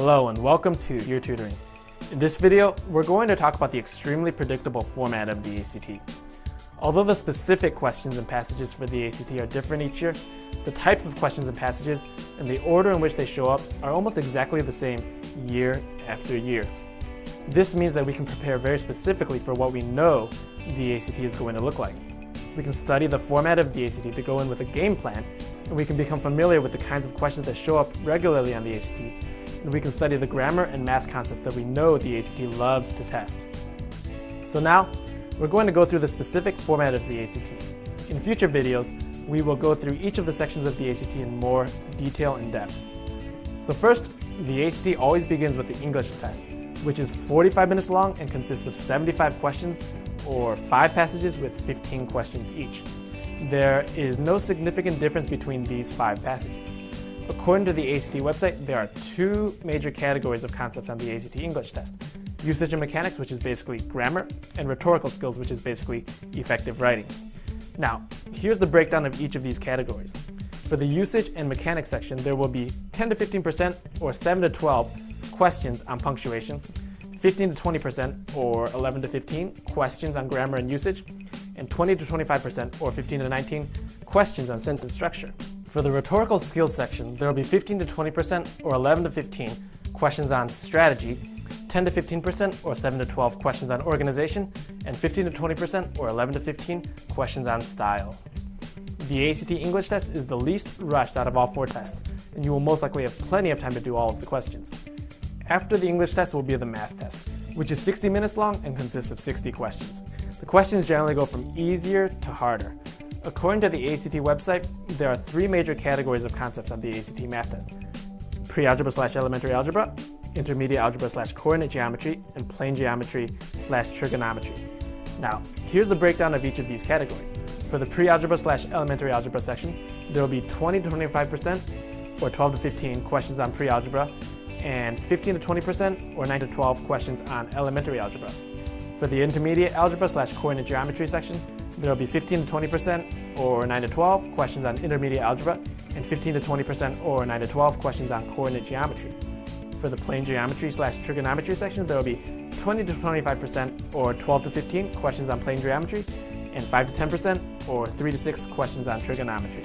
Hello and welcome to Your Tutoring. In this video, we're going to talk about the extremely predictable format of the ACT. Although the specific questions and passages for the ACT are different each year, the types of questions and passages and the order in which they show up are almost exactly the same year after year. This means that we can prepare very specifically for what we know the ACT is going to look like. We can study the format of the ACT to go in with a game plan, and we can become familiar with the kinds of questions that show up regularly on the ACT, and we can study the grammar and math concepts that we know the ACT loves to test. So now, we're going to go through the specific format of the ACT. In future videos, we will go through each of the sections of the ACT in more detail and depth. So first, the ACT always begins with the English test, which is 45 minutes long and consists of 75 questions or 5 passages with 15 questions each. There is no significant difference between these 5 passages. According to the ACT website, there are 2 major categories of concepts on the ACT English test: usage and mechanics, which is basically grammar, and rhetorical skills, which is basically effective writing. Now, here's the breakdown of each of these categories. For the usage and mechanics section, there will be 10 to 15% or 7 to 12 questions on punctuation, 15 to 20% or 11 to 15 questions on grammar and usage, and 20 to 25% or 15 to 19 questions on sentence structure. For the rhetorical skills section, there will be 15 to 20% or 11 to 15 questions on strategy, 10 to 15% or 7 to 12 questions on organization, and 15 to 20% or 11 to 15 questions on style. The ACT English test is the least rushed out of all 4 tests, and you will most likely have plenty of time to do all of the questions. After the English test will be the math test, which is 60 minutes long and consists of 60 questions. The questions generally go from easier to harder. According to the ACT website, there are 3 major categories of concepts on the ACT math test: pre-algebra/elementary algebra, intermediate algebra/coordinate geometry, and plane geometry/trigonometry. Now, here's the breakdown of each of these categories. For the pre-algebra/elementary algebra section, there will be 20 to 25% or 12 to 15 questions on pre-algebra, and 15 to 20% or 9 to 12 questions on elementary algebra. For the intermediate algebra/coordinate geometry section, there will be 15 to 20% or 9 to 12 questions on intermediate algebra, and 15 to 20% or 9 to 12 questions on coordinate geometry. For the plane geometry/trigonometry section, there will be 20 to 25% or 12 to 15 questions on plane geometry, and 5 to 10% or 3 to 6 questions on trigonometry.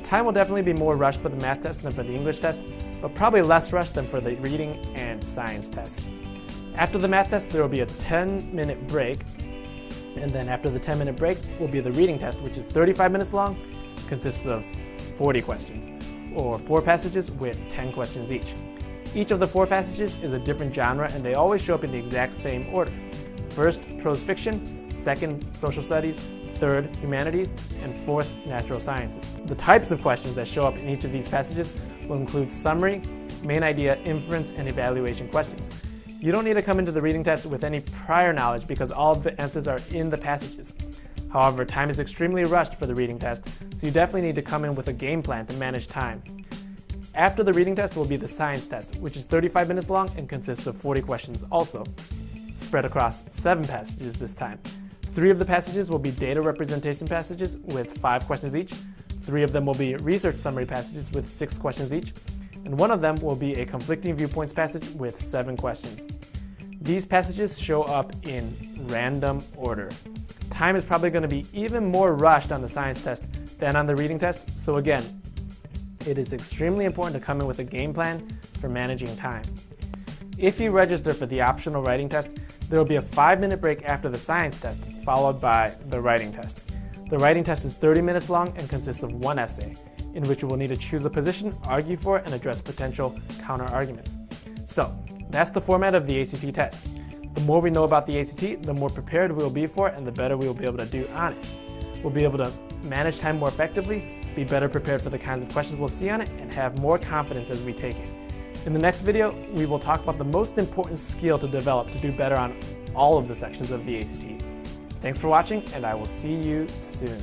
Time will definitely be more rushed for the math test than for the English test, but probably less rushed than for the reading and science tests. After the math test, there will be a 10-minute break, and then after the 10-minute break will be the reading test, which is 35 minutes long, consists of 40 questions, or 4 passages with 10 questions each. Each of the 4 passages is a different genre, and they always show up in the exact same order. First, prose fiction; second, social studies; third, humanities; and fourth, natural sciences. The types of questions that show up in each of these passages will include summary, main idea, inference, and evaluation questions. You don't need to come into the reading test with any prior knowledge because all of the answers are in the passages. However, time is extremely rushed for the reading test, so you definitely need to come in with a game plan to manage time. After the reading test will be the science test, which is 35 minutes long and consists of 40 questions also, spread across 7 passages this time. 3 of the passages will be data representation passages with 5 questions each, 3 of them will be research summary passages with 6 questions each, and 1 of them will be a conflicting viewpoints passage with 7 questions. These passages show up in random order. Time is probably going to be even more rushed on the science test than on the reading test, so again, it is extremely important to come in with a game plan for managing time. If you register for the optional writing test, there will be a 5-minute break after the science test, followed by the writing test. The writing test is 30 minutes long and consists of 1 essay, in which you will need to choose a position, argue for it, and address potential counter-arguments. So, that's the format of the ACT test. The more we know about the ACT, the more prepared we will be for it, and the better we will be able to do on it. We'll be able to manage time more effectively, be better prepared for the kinds of questions we'll see on it, and have more confidence as we take it. In the next video, we will talk about the most important skill to develop to do better on all of the sections of the ACT. Thanks for watching, and I will see you soon.